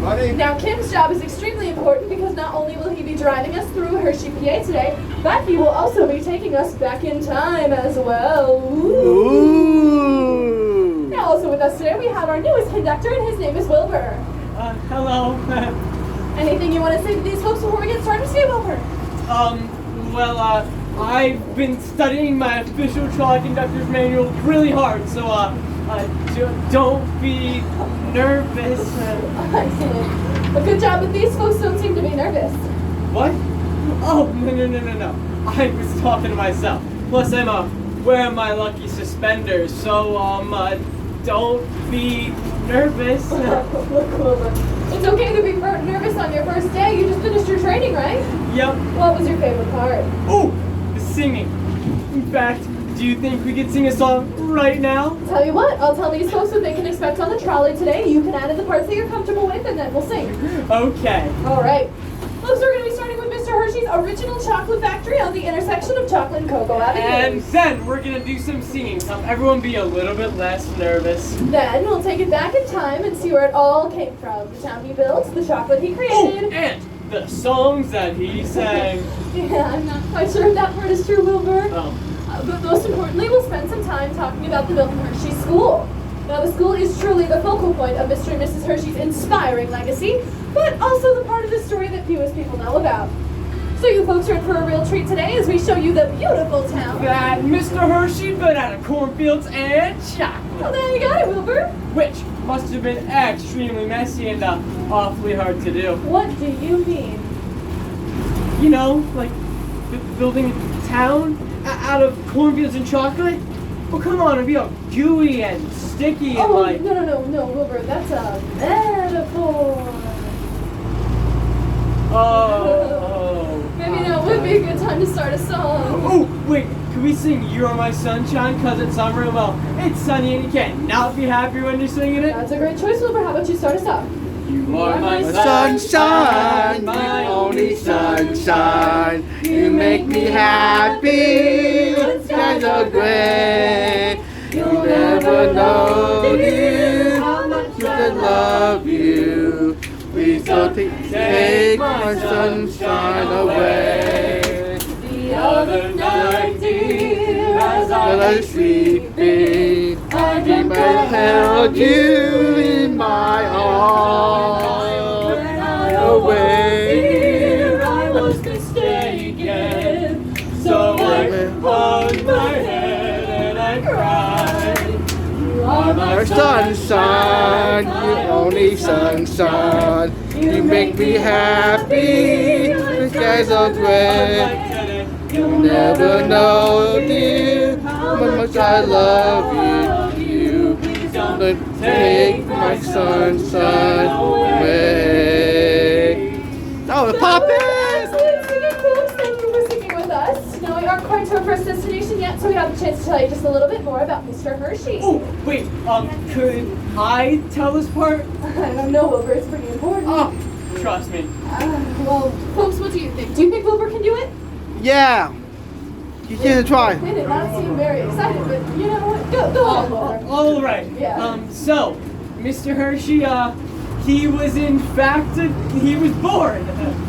Money. Now, Kim's job is extremely important because not only will he be driving us through Hershey, PA today, but he will also be taking us back in time as well. Ooh. Now, also with us today, we have our newest conductor, and his name is Wilbur. Hello. Anything you want to say to these folks before we get started today, Wilbur? I've been studying my official trolley conductor's manual really hard, so, don't be nervous. Excellent. A good job, but these folks don't seem to be nervous. What? Oh, no. I was talking to myself. Plus, I'm, wearing my lucky suspenders, so, don't be nervous. It's okay to be nervous on your first day. You just finished your training, right? Yep. What was your favorite part? Oh, the singing. In fact, do you think we could sing a song right now? Tell you what, I'll tell these folks what they can expect on the trolley today. You can add in the parts that you're comfortable with, and then we'll sing. Okay. All right. Folks, we're going to be starting with Mr. Hershey's original chocolate factory on the intersection of Chocolate and Cocoa Avenue. And then we're going to do some singing to help everyone be a little bit less nervous. Then we'll take it back in time and see where it all came from. The town he built, the chocolate he created. Oh, and the songs that he sang. Yeah, I'm not quite sure if that part is true, Wilbur. Oh. But most importantly, we'll spend some time talking about the Milton Hershey School. Now, the school is truly the focal point of Mr. and Mrs. Hershey's inspiring legacy, but also the part of the story that fewest people know about. So you folks are in for a real treat today as we show you the beautiful town That Mr. Hershey built out of cornfields and chocolate. Well, there you got it, Wilbur. Which must have been extremely messy and awfully hard to do. What do you mean? You know, like building a town out of cornfields and chocolate? Well, come on, it'd be all gooey and sticky and like... No, Wilbur, that's a metaphor. Oh. Maybe now would be a good time to start a song. Oh, wait, can we sing You Are My Sunshine? Cause it's summer and well, it's sunny and you can't not be happy when you're singing it? That's a great choice, Wilbur. How about you start us off? You are my Sunshine, my only sunshine. You make me happy when skies are gray. You never know, dear, how much I love you. Please don't take my sunshine away. The other night, dear, as I was sleeping, I dreamed I held you in my arms. when I Away. dear, I was mistaken. So I hung my head and I cried. You are My sunshine, you only sunshine. You make me happy when skies are gray. You never know, dear, how much I love you. Please don't take my sunshine away. Oh, the puppet! Excellent singing, folks. Thank you for singing with us. Now, we aren't quite to our first destination yet, so we have a chance to tell you just a little bit more about Mr. Hershey. Oh, wait, could I tell this part? I don't know, Wilbur. It's pretty important. Oh, trust me. Well, folks, what do you think? Do you think Wilbur can do it? Yeah, you can try. They did not seem very excited, but you know what? Go on, Wilbur. All right. Yeah. So, Mr. Hershey, he was in fact, he was born.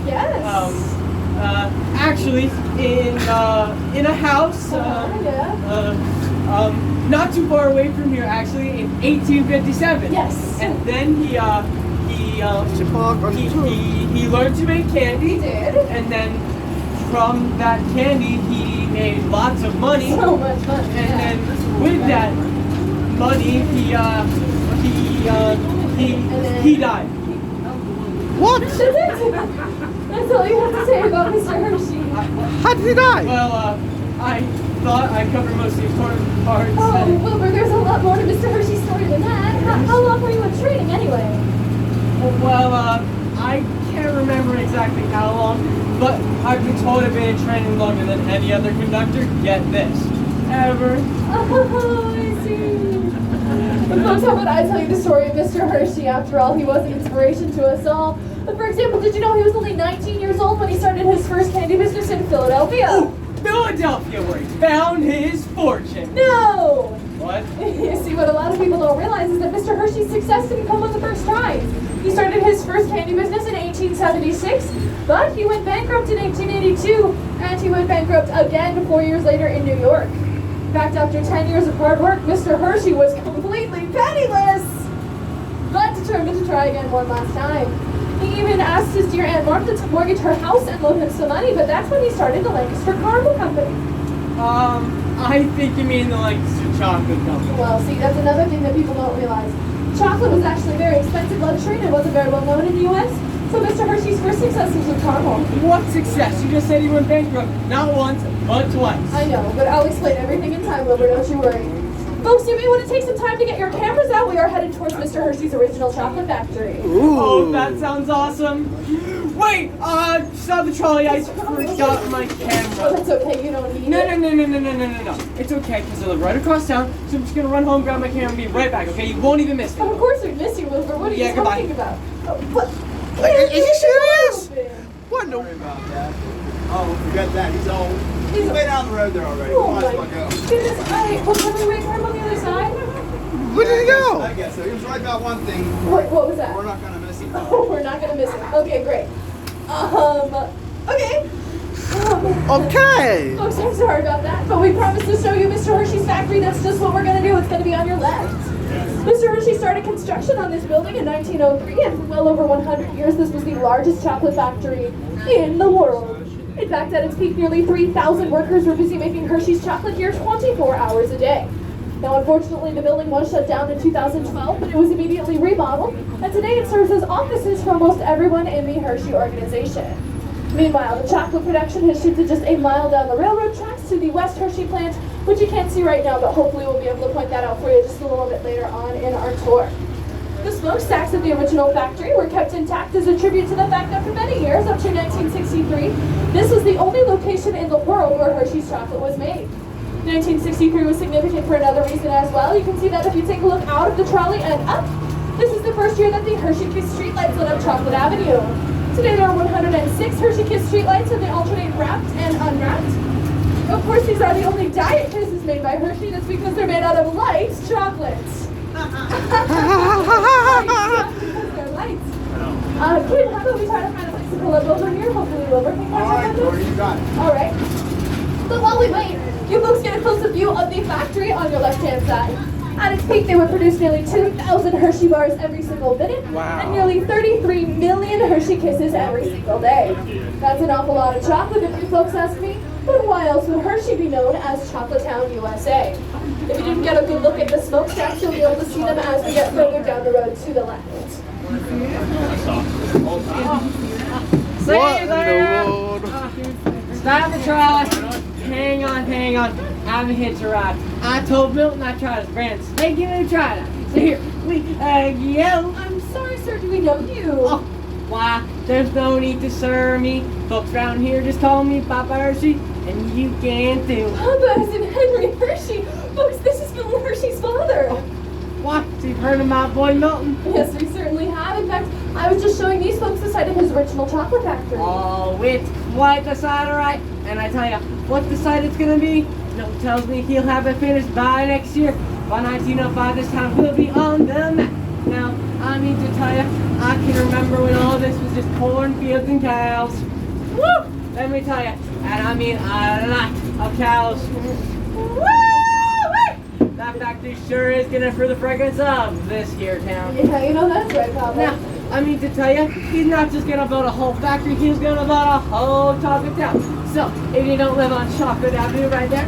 Yes. Actually, in a house, Yeah. not too far away from here, actually, in 1857. Yes. And then he learned to make candy. He did. And then from that candy, he made lots of money. So much money. And then with that money, he died. What? That's it. That's all you have to say about Mr. Hershey. How did he die? Well, I thought I covered most of the important parts. Oh, Wilbur, there's a lot more to Mr. Hershey's story than that. How long were you in training anyway? Well, I can't remember exactly how long, but I've been told I've been in training longer than any other conductor. Get this. Ever. Oh, I see. But folks, how about I tell you the story of Mr. Hershey? After all, he was an inspiration to us all. But for example, did you know he was only 19 years old when he started his first candy business in Philadelphia? Oh, Philadelphia, where he found his fortune. No! What? You see, what a lot of people don't realize is that Mr. Hershey's success didn't come with the first try. He started his first 1976, but he went bankrupt in 1882, and he went bankrupt again 4 years later in New York. In fact, after 10 years of hard work, Mr. Hershey was completely penniless, but determined to try again one last time. He even asked his dear Aunt Martha to mortgage her house and loan him some money, but that's when he started the Lancaster Caramel Company. I think you mean the Lancaster Chocolate Company. Well, see, that's another thing that people don't realize. Chocolate was actually a very expensive luxury and it wasn't very well known in the U.S., so Mr. Hershey's first success was with caramel. What success? You just said he went bankrupt. Not once, but twice. I know, but I'll explain everything in time, Wilbur, don't you worry. Folks, you may want to take some time to get your cameras out. We are headed towards Mr. Hershey's original chocolate factory. Ooh. Oh, that sounds awesome. Wait, stop the trolley. I forgot my Oh, camera. that's okay, you don't need No. it. It's okay, because I live right across town, so I'm just going to run home, grab my camera, and be right back, okay? You won't even miss Oh, me. of course we miss you, Wilbur. What are you Yeah, goodbye. talking about? Oh, what? Is he serious? Wilbur. What the? Sorry about that. Oh, forget that. He's old. He's He's way down the road there already. Oh Might my as well go. goodness. All right, well, can we wait for him on the other side? Where did he go? I guess so. He was right about one thing. Wait, what was that? We're not going to miss him. Oh, we're not gonna miss it. Okay, great. Okay. Okay. Folks, I'm sorry about that, but we promised to show you Mr. Hershey's factory. That's just what we're gonna do. It's gonna be on your left. Mr. Hershey started construction on this building in 1903, and for well over 100 years, this was the largest chocolate factory in the world. In fact, at its peak, nearly 3,000 workers were busy making Hershey's chocolate here 24 hours a day. Now, unfortunately, the building was shut down in 2012, but it was immediately remodeled, and today it serves as offices for almost everyone in the Hershey organization. Meanwhile, the chocolate production has shifted just a mile down the railroad tracks to the West Hershey plant, which you can't see right now, but hopefully we'll be able to point that out for you just a little bit later on in our tour. The smokestacks of the original factory were kept intact as a tribute to the fact that for many years, up to 1963, this was the only location in the world where Hershey's chocolate was made. 1963 was significant for another reason as well. You can see that if you take a look out of the trolley and up, this is the first year that the Hershey Kiss streetlights lit up Chocolate Avenue. Today there are 106 Hershey Kiss streetlights and they alternate wrapped and unwrapped. Of course, these are the only diet kisses made by Hershey. That's because they're made out of light chocolates. Because they're light. Kid, how about we try to find a place to pull up over here? Hopefully Wilbur can catch All up right, on Jordan, this. you got it. All right. But while we wait, you folks get a closer view of the factory on your left-hand side. At its peak, they would produce nearly 2,000 Hershey bars every single minute, and nearly 33 million Hershey Kisses every single day. That's an awful lot of chocolate, if you folks ask me. But why else would Hershey be known as Chocolate Town, USA? If you didn't get a good look at the smokestacks, you'll be able to see them as we get further down the road to the left. What in the world? Stop the trolley. Hang on. I'm a hitch a ride. I told Milton I tried his brand snake and try it. So here we go. I'm sorry, sir, do we know you? Oh, why? There's no need to serve me. Folks around here just call me Papa Hershey, and you can too. Papa as in Henry Hershey. Folks, this is Phil Hershey's father. What? So you've heard of my boy Milton? Yes, we certainly have. In fact, I was just showing these folks the site of his original chocolate factory. Oh, it's quite the site, alright. And I tell you, what the site it's gonna be, Milton tells me he'll have it finished by next year. By 1905, this town will be on the map. Now, I mean to tell you, I can remember when all this was just cornfields and cows. Woo! Let me tell you, and I mean a lot of cows. Woo! That factory sure is getting for the fragrance of this here town. Yeah, you know that's right, Papa. Now, I mean to tell you, he's not just gonna build a whole factory, he's gonna build a whole chocolate town. So, if you don't live on Chocolate Avenue right there,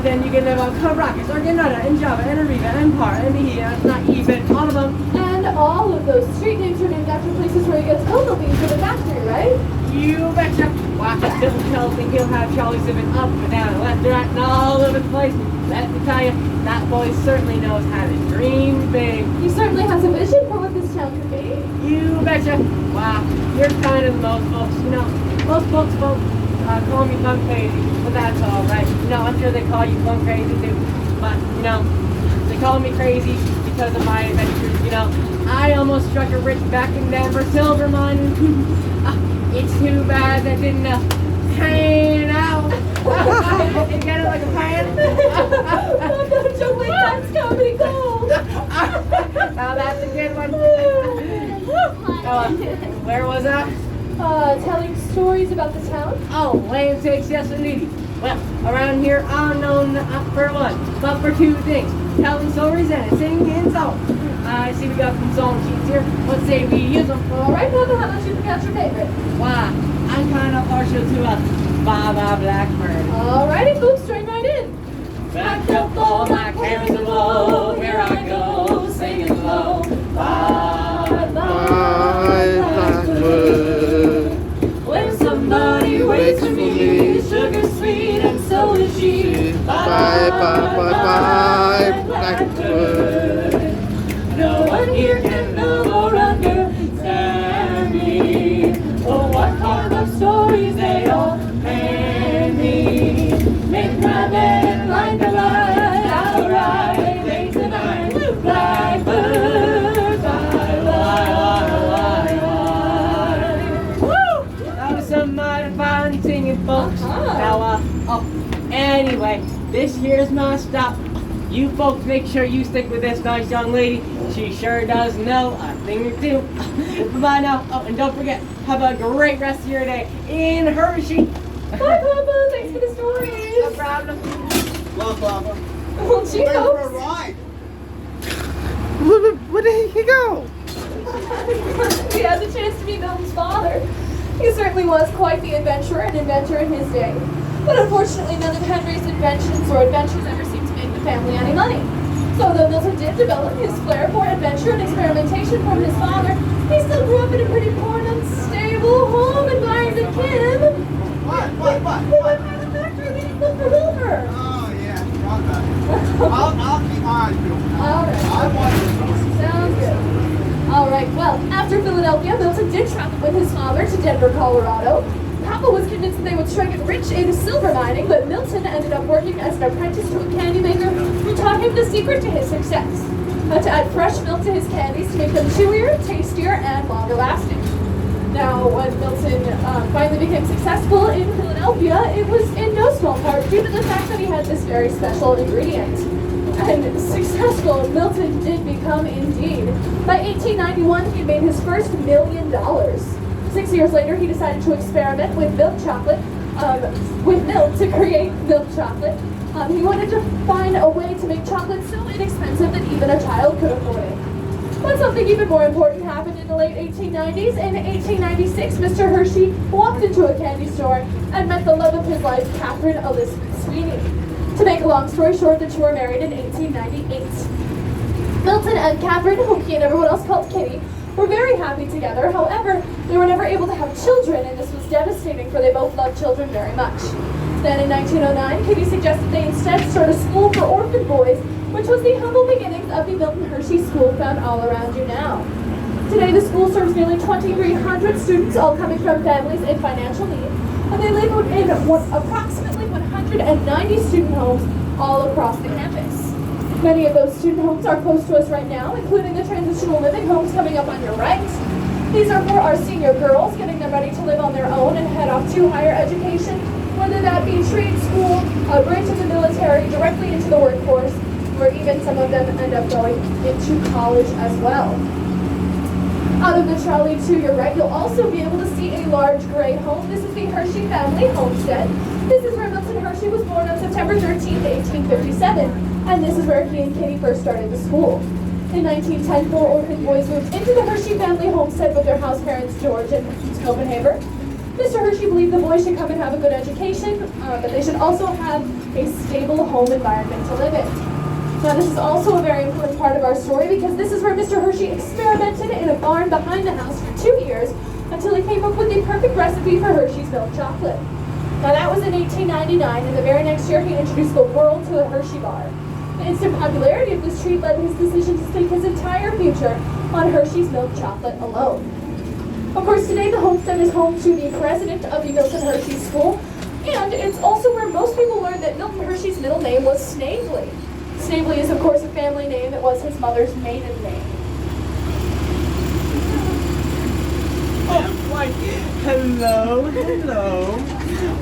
then you can live on Caracas, or Granada, and Java, and Arriva, and Par, and Mejia, not even all of them. And all of those street names are named after places where he gets cocoa beans for the factory, right? You betcha. Why, Milton tells me he'll have Charlie zipping up and down and left and right and all over the place. Let me tell you, that boy certainly knows how to dream big. He certainly has a vision for what this town could be. You betcha. Wow, you're kind of most folks, you know. Most folks call me plum crazy, but that's all right. You know, I'm sure they call you plum crazy too. But, you know, they call me crazy because of my adventures, you know. I almost struck a rich back in Denver silver mining. It's too bad that didn't pan out. You get it like a pan? That joke like that's comedy gold. Now that's a good one. Where was I? telling stories about the town? Oh, lame sakes, yes indeed. Well, around here I'm known for one, but for two things. Telling stories and singing songs. I see we got some song sheets here. Let's say we use them. All right, Papa, how about you pick out your favorite? Why, I'm kind of partial to a Baba Blackbird. All righty, folks, join right in. Back up all my cares below, where I go, singing low. Bye, Bye, Blackbird. When somebody waits for me, sugar sweet and so is she. Bye, bye, bye, bye, Blackbird. No one here can love or understand me. Oh, what kind of stories they all hand me. Make my bed like the light, alright, late tonight. Blackbird, Woo! That was some mighty fine singing, folks. Now, anyway, this here's my stop. You folks make sure you stick with this nice young lady. She sure does know a thing or two. Bye now. Oh, and don't forget, have a great rest of your day in Hershey. Bye, Papa. Thanks for the stories. No problem. Come on, Papa. Well, gee, Thanks for a folks. ride. Where did he go? We had the chance to meet Milton's father. He certainly was quite the adventurer and inventor in his day. But unfortunately, none of Henry's inventions or adventures ever seemed to make the family any money. So though Milton did develop his flair for adventure and experimentation from his father, he still grew up in a pretty poor and unstable home environment, Kim. What? We went by the factory leading up the river. Oh, yeah. Wrong guy. I'll keep my eyes peeled. All right. I want this. Sounds good. All right, well, after Philadelphia, Milton did travel with his father to Denver, Colorado. Papa was convinced that they would strike it rich in silver mining, but Milton ended up working as an apprentice to a candy maker who taught him the secret to his success. To add fresh milk to his candies to make them chewier, tastier, and longer lasting. Now, when Milton finally became successful in Philadelphia, it was in no small part due to the fact that he had this very special ingredient. And successful Milton did become indeed. By 1891, he made his first $1 million. 6 years later, he decided to experiment with milk chocolate, with milk to create milk chocolate. He wanted to find a way to make chocolate so inexpensive that even a child could afford it. But something even more important happened in the late 1890s. In 1896, Mr. Hershey walked into a candy store and met the love of his life, Catherine Elizabeth Sweeney. To make a long story short, the two were married in 1898. Milton and Catherine, whom he and everyone else called Kitty, were very happy together. However, they were never able to have children, and this was devastating, for they both loved children very much. Then in 1909, Kitty suggested they instead start a school for orphan boys, which was the humble beginnings of the Milton Hershey School found all around you now. Today, the school serves nearly 2,300 students, all coming from families in financial need, and they live in approximately 190 student homes all across the campus. Many of those student homes are close to us right now, including the transitional living homes coming up on your right. These are for our senior girls, getting them ready to live on their own and head off to higher education, whether that be trade school, a branch of the military, directly into the workforce, or even some of them end up going into college as well. Out of the trolley to your right, you'll also be able to see a large gray home. This is the Hershey family homestead. This is where Milton Hershey was born on September 13th, 1857, and this is where he and Kitty first started the school. In 1910, 4 orphan boys moved into the Hershey family homestead with their house parents, George and Mrs. Copenhaver. Mr. Hershey believed the boys should come and have a good education, but they should also have a stable home environment to live in. Now, this is also a very important part of our story because this is where Mr. Hershey experimented in a barn behind the house for 2 years until he came up with the perfect recipe for Hershey's milk chocolate. Now, that was in 1899, and the very next year he introduced the world to the Hershey bar. The instant popularity of this treat led to his decision to stake his entire future on Hershey's milk chocolate alone. Of course, today the homestead is home to the president of the Milton Hershey School, and it's also where most people learned that Milton Hershey's middle name was Snavely. Snavely is, of course, a family name that was his mother's maiden name. Oh, why, hello.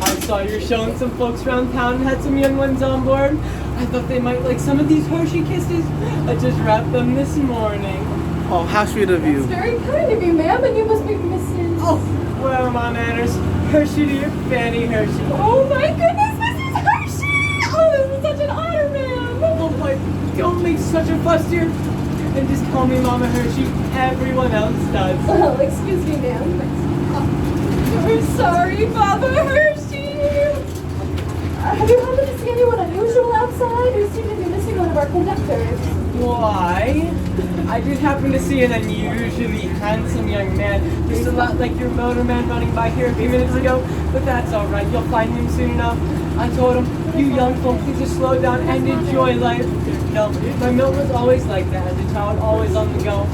I saw you're showing some folks around town and had some young ones on board. I thought they might like some of these Hershey Kisses. I just wrapped them this morning. Oh, how sweet of you. It's very kind of you, ma'am, and you must be Mrs. Oh, where are my manners? Hershey, dear, Fanny Hershey. Oh my goodness, Mrs. Hershey! Oh, this is such an honor, ma'am! Oh, boy, don't make such a fuss, dear. And just call me Mama Hershey. Everyone else does. Well, excuse me, ma'am. We're sorry, Papa Hershey! Have you happened to see anyone unusual outside? You seem to be missing one of our conductors. Why? I did happen to see an unusually handsome young man, just a lot like your motorman running by here a few minutes ago, but that's alright, you'll find him soon enough. I told him, you young folk need to slow down and enjoy life. No, my milk was always like that, as a child, always on the go.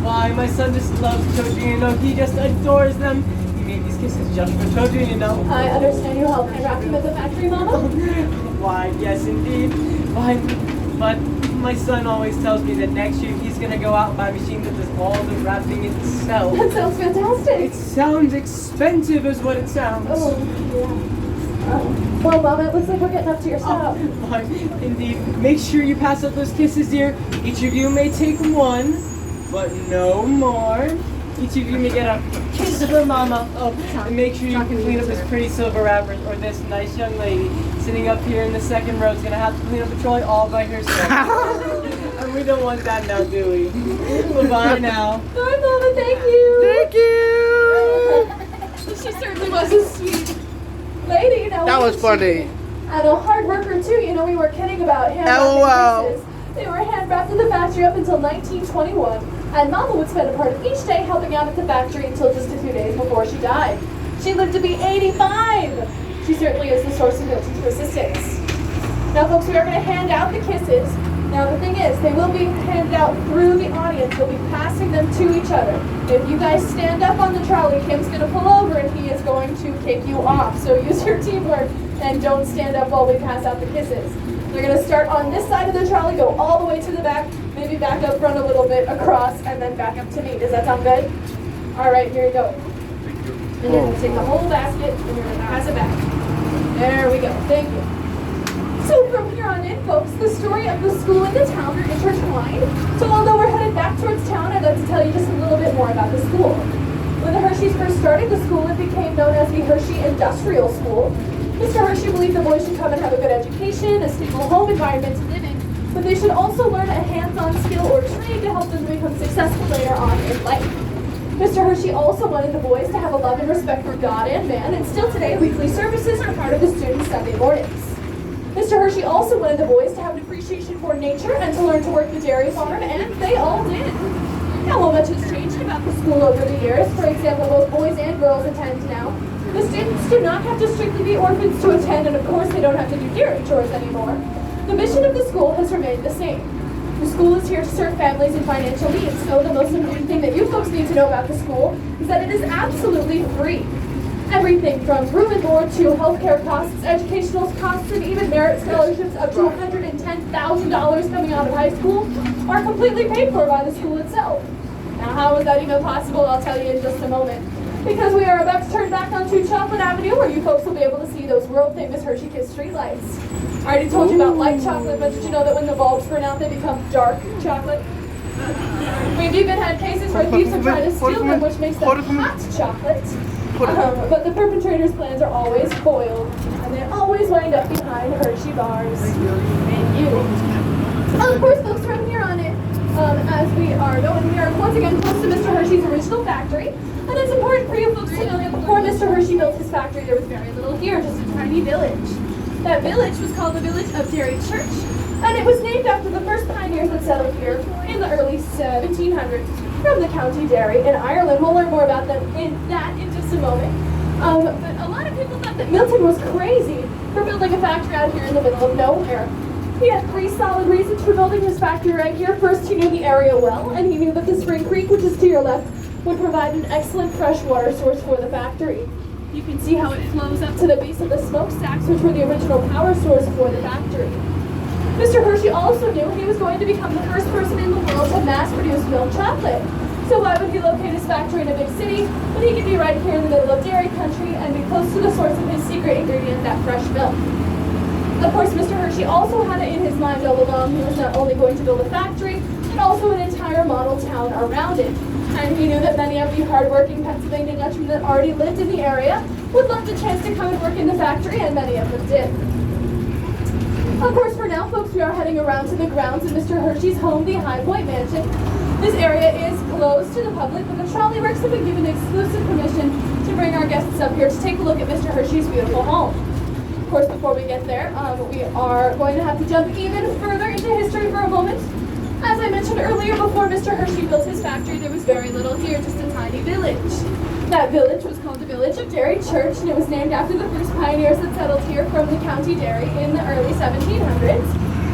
Why, my son just loves children, you know, he just adores them. He made these kisses just for children, you know. I understand you helped me wrap him at the factory, Mama? Why, yes indeed. Why, but my son always tells me that next year he's going to go out and buy a machine that does all the wrapping itself. That sounds fantastic. It sounds expensive is what it sounds. Oh, yeah. Well, Mama, it looks like we're getting up to your stop. Why, indeed. Make sure you pass out those kisses, dear. Each of you may take one, but no more. Each of you may get a kiss from Mama. Oh, and make sure you clean up this pretty silver wrapper, or this nice young lady sitting up here in the second row is going to have to clean up the trolley all by herself. And we don't want that now, do we? Bye-bye now. Bye, Mama, thank you. Thank you. She certainly was a sweet lady, you know. That was funny. And a hard worker, too. You know, we were kidding about hand Oh, wow. wrapping pieces. They were hand wrapped in the factory up until 1921. And Mama would spend a part of each day helping out at the factory until just a few days before she died. She lived to be 85. She certainly is the source of Milton's persistence. Now, folks, we are going to hand out the kisses. Now, the thing is, they will be handed out through the audience. We'll be passing them to each other. If you guys stand up on the trolley, Kim's going to pull over and he is going to kick you off. So use your teamwork and don't stand up while we pass out the kisses. They're going to start on this side of the trolley, go all the way to the back, maybe back up front a little bit, across, and then back up to me. Does that sound good? All right, here you go. And you're going to take the whole basket and you're going to pass it back. There we go. Thank you. So from here on in, folks, the story of the school and the town are intertwined. So although we're headed back towards town, I'd like to tell you just a little bit more about the school. When the Hersheys first started the school, it became known as the Hershey Industrial School. Mr. Hershey believed the boys should come and have a good education, a stable home environment to live in, but they should also learn a hands-on skill or trade to help them to become successful later on in life. Mr. Hershey also wanted the boys to have a love and respect for God and man, and still today, weekly services are part of the students' Sunday mornings. Mr. Hershey also wanted the boys to have an appreciation for nature and to learn to work the dairy farm, and they all did. Now, while much has changed about the school over the years, for example, both boys and girls attend now, the students do not have to strictly be orphans to attend, and of course they don't have to do dairy chores anymore. The mission of the school has remained the same. The school is here to serve families in financial needs, so the most important thing that you folks need to know about the school is that it is absolutely free. Everything from room and board to healthcare costs, educational costs, and even merit scholarships up to $110,000 coming out of high school are completely paid for by the school itself. Now, how is that even possible? I'll tell you in just a moment. Because we are about to turn back onto Chocolate Avenue, where you folks will be able to see those world-famous Hershey Kiss streetlights. I already told you about light chocolate, but did you know that when the bulbs burn out, they become dark chocolate? We've even had cases where thieves have tried to steal them, which makes them hot chocolate. But the perpetrators' plans are always foiled, and they always wind up behind Hershey bars. And you. Of course, folks, from here on in, as we are going, we are once again close to Mr. Hershey's original factory. And it's important for you folks to know that before Mr. Hershey built his factory, there was very little here, just a tiny village. That village was called the village of Dairy Church, and it was named after the first pioneers that settled here in the early 1700s from the County Derry in Ireland. We'll learn more about them in just a moment. But a lot of people thought that Milton was crazy for building a factory out here in the middle of nowhere. He had 3 solid reasons for building his factory right here. First, he knew the area well, and he knew that the Spring Creek, which is to your left, would provide an excellent freshwater source for the factory. You can see how it flows up to the base of the smokestacks, which were the original power source for the factory. Mr. Hershey also knew he was going to become the first person in the world to mass-produce milk chocolate. So why would he locate his factory in a big city when he could be right here in the middle of dairy country and be close to the source of his secret ingredient, that fresh milk? Of course, Mr. Hershey also had it in his mind all along he was not only going to build a factory, but also an entire model town around it. And he knew that many of the hardworking Pennsylvania Dutchmen that already lived in the area would love the chance to come and work in the factory, and many of them did. Of course, for now, folks, we are heading around to the grounds of Mr. Hershey's home, the High Point Mansion. This area is closed to the public, but the trolley works have been given exclusive permission to bring our guests up here to take a look at Mr. Hershey's beautiful home. Of course, before we get there, we are going to have to jump even further into history for a moment. As I mentioned earlier, before Mr. Hershey built his factory, there was very little here, just a tiny village. That village was called the village of Derry Church, and it was named after the first pioneers that settled here from the County Derry in the early 1700s.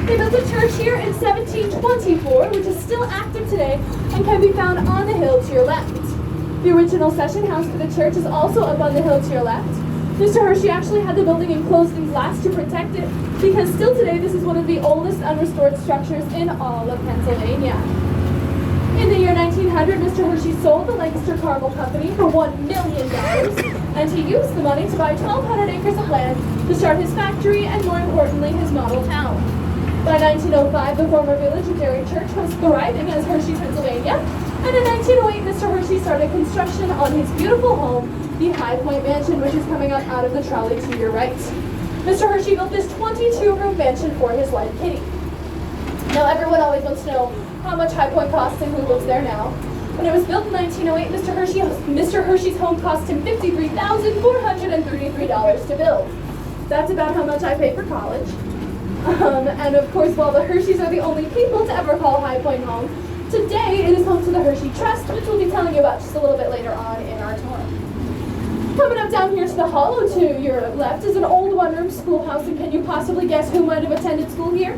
They built a church here in 1724, which is still active today and can be found on the hill to your left. The original session house for the church is also up on the hill to your left. Mr. Hershey actually had the building enclosed in glass to protect it, because still today this is one of the oldest unrestored structures in all of Pennsylvania. In the year 1900, Mr. Hershey sold the Lancaster Caramel Company for $1 million, and he used the money to buy 1,200 acres of land to start his factory and, more importantly, his model town. By 1905, the former village of Derry Church was thriving as Hershey, Pennsylvania, and in 1908, Mr. Hershey started construction on his beautiful home, the High Point Mansion, which is coming up out of the trolley to your right. Mr. Hershey built this 22-room mansion for his wife, Kitty. Now, everyone always wants to know how much High Point costs and who lives there now. When it was built in 1908, Mr. Hershey's home cost him $53,433 to build. That's about how much I paid for college. And of course, while the Hersheys are the only people to ever call High Point home, today it is home to the Hershey Trust, which we'll be telling you about just a little bit later on in our tour. Coming up down here to the hollow to your left is an old one-room schoolhouse, and can you possibly guess who might have attended school here?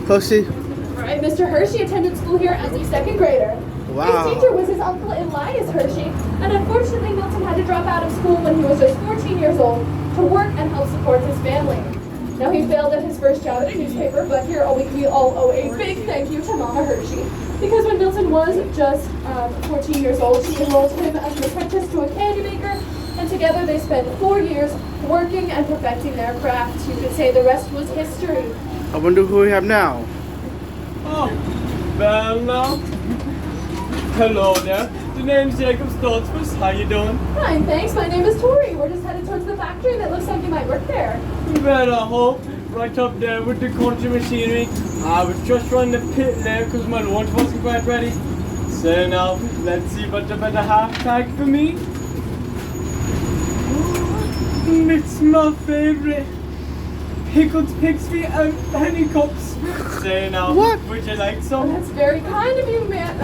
Pussy. Right, Mr. Hershey attended school here as a second grader. Wow. His teacher was his uncle Elias Hershey, and unfortunately Milton had to drop out of school when he was just 14 years old to work and help support his family. Now, he failed at his first job at a newspaper, but here we all owe a big thank you to Mama Hershey, because when Milton was just 14 years old, she enrolled him as an apprentice to a candy maker, and together they spent 4 years working and perfecting their craft. You could say the rest was history. I wonder who we have now. Oh, well now. Hello there. The name's Jacob Stoltzfus. How you doing? Fine, thanks. My name is Tori. We're just headed towards the factory, and it looks like you might work there. Well, I hope. Right up there with the country machinery. I was just running the pit there because my lunch wasn't quite ready. So now, let's see what the better half pack for me. It's my favorite. Pickled Pixie and penny cups. Say now, What? would you like Oh, some? that's very kind of you, man.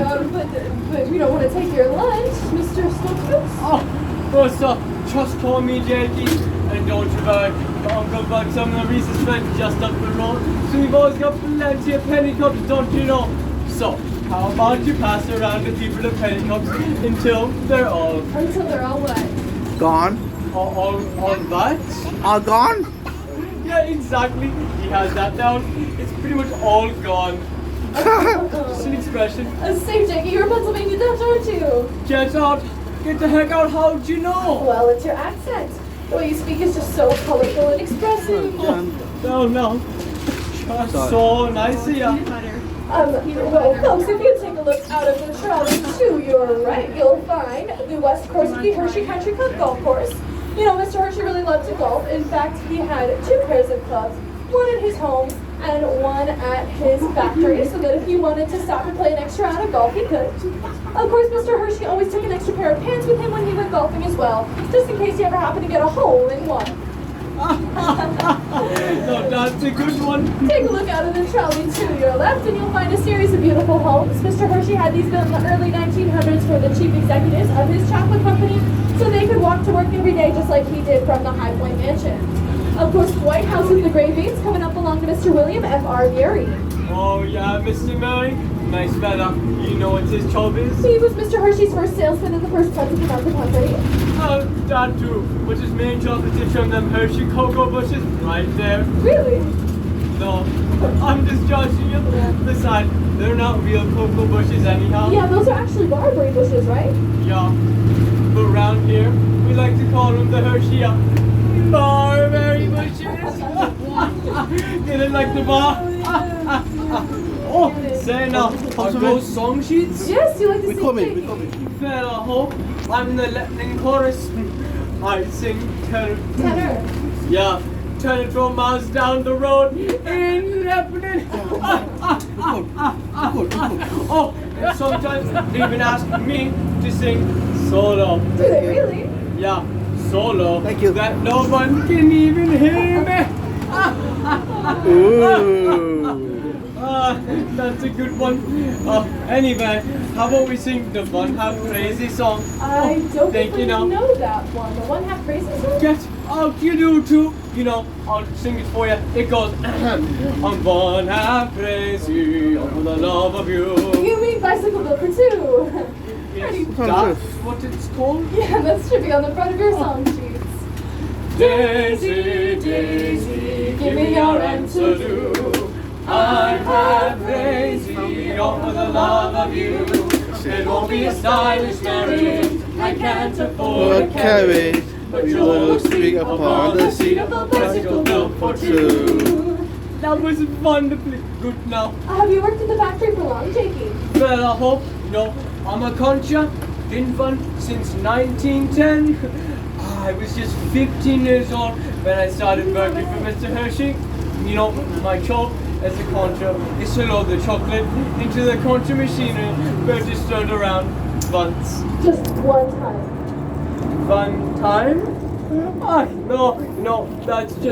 But we don't want to take your lunch, Mr. Stoltzfus. Oh, well, so just call me Jakey, and don't you worry, your Uncle Buck's some of the Reese's friends just up the road, so we've always got plenty of penny cups, don't you know? So, how about you pass around the people the penny cups until they're all Until they're all what? Gone. all what? All gone? Yeah, exactly. He has that down. It's pretty much all gone. Just an expression. Say, Jackie, you're a Pennsylvania Dutch, aren't you? Get out. Get the heck out. How'd you know? Well, it's your accent. The way you speak is just so colorful and expressive. No. Just so nice of ya. Well, folks, if you take a look out of the trolley to your right, you'll find the west course of the Hershey Country Club golf course. You know, Mr. Hershey really loved to golf. In fact, he had 2 pairs of clubs, one at his home and one at his factory, so that if he wanted to stop and play an extra round of golf, he could. Of course, Mr. Hershey always took an extra pair of pants with him when he went golfing as well, just in case he ever happened to get a hole in one. No, that's a good one. Take a look out of the trolley to your left and you'll find a series of beautiful homes. Mr. Hershey had these built in the early 1900s for the chief executives of his chocolate company, so they could walk to work every day just like he did from the High Point Mansion. Of course, the White House is the gray beans coming up along to Mr. William F.R. Gary. Oh yeah, Mr. Murray. Nice fella. You know what his job is? He was Mr. Hershey's first salesman and the first president of the company. Oh, that too. But his main job is to trim them Hershey cocoa bushes right there. Really? No, I'm just judging you. Besides, they're not real cocoa bushes anyhow. Yeah, those are actually barberry bushes, right? Yeah. But around here, we like to call them the Hershey barberry bushes. Get it like the bar? Oh, say now, are those song sheets? Yes, you like to We sing, come in, Jakey? we come in. Well, I hope I'm the Latin chorus. I sing tenor. Tenor. Yeah, tenor from miles down the road in Lebanon. Oh, and sometimes they even ask me to sing solo. Do they really? Yeah, solo. Thank you. That no one can even hear me. Ooh. That's a good one. Anyway, how about we sing the one half crazy song? I don't Thank think you we now. know that one. The one half crazy song? Get out, you do too. You know, I'll sing it for you. It goes, I'm one half crazy for the love of you. You mean Bicycle Bill for two? Pretty. Is that what it's called? Yeah, that should be on the front of your song sheets. Daisy, Daisy, give me your answer too. I'm half crazy for the love of you. It won't be a stylish marriage. I can't afford a carriage. But you'll sleep upon the seat of a bicycle built for two. That was wonderfully good now. Have you worked in the factory for long, Jakey? Well, I hope, I'm a concha. Been fun since 1910. I was just 15 years old when I started working for Mr. Hershey. My job as a concha is to load the chocolate into the concha machinery where it is turned around once. Just one time. One time? No, that's just